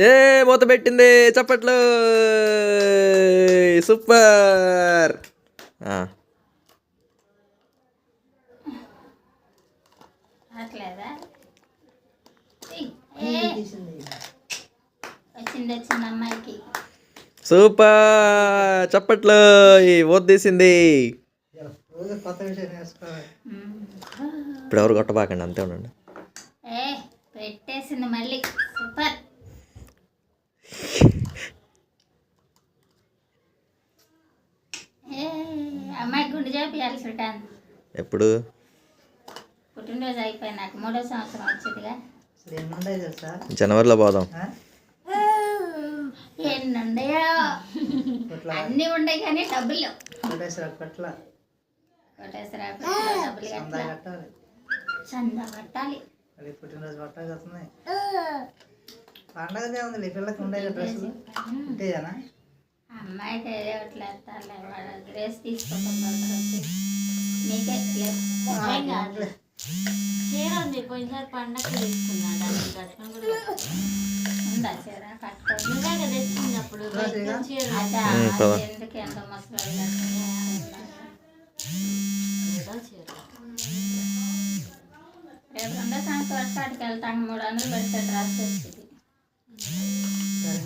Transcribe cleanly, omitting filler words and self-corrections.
ఏ మూత పెట్టింది చప్పట్లు సూపర్. సూపర్ చప్పట్లు మూత తీసింది. ఇప్పుడు ఎవరు కొట్టబాకండి, అంతే ఉండండి. పెట్టేసింది మళ్ళీ. సూపర్. అమ్మాయి గుండు చేపియాలి సుల్తాన్. ఎప్పుడు? పుట్టినరోజు అయిపోయి నాకు 3వ సంవత్సరం వచ్చిందిగా. జనవరిలో పోదాం. ఎన్ని ఉండయో, అన్నీ ఉండయి కానీ డబ్బులు చందా కట్టాలి. పుట్టినరోజు పట్టాలి వస్తున్నాయి. పండగదే ఉంది పిల్లలకి ఉండే డ్రెస్సులు ఉంటేనా? అమ్మాయికి డ్రెస్ తీసుకుంటాం. నీకే చీర ఉంది, పోయినసారి పండగ తీసుకున్నాడు. ఉందా చీర కట్టుకోవాలి తెచ్చుకున్నప్పుడు ఎందుకు ఎంత మసలు రేపు 2వ సంవత్సరం కాడికి వెళ్తాను. 300 పెడితే డ్రెస్ వచ్చింది.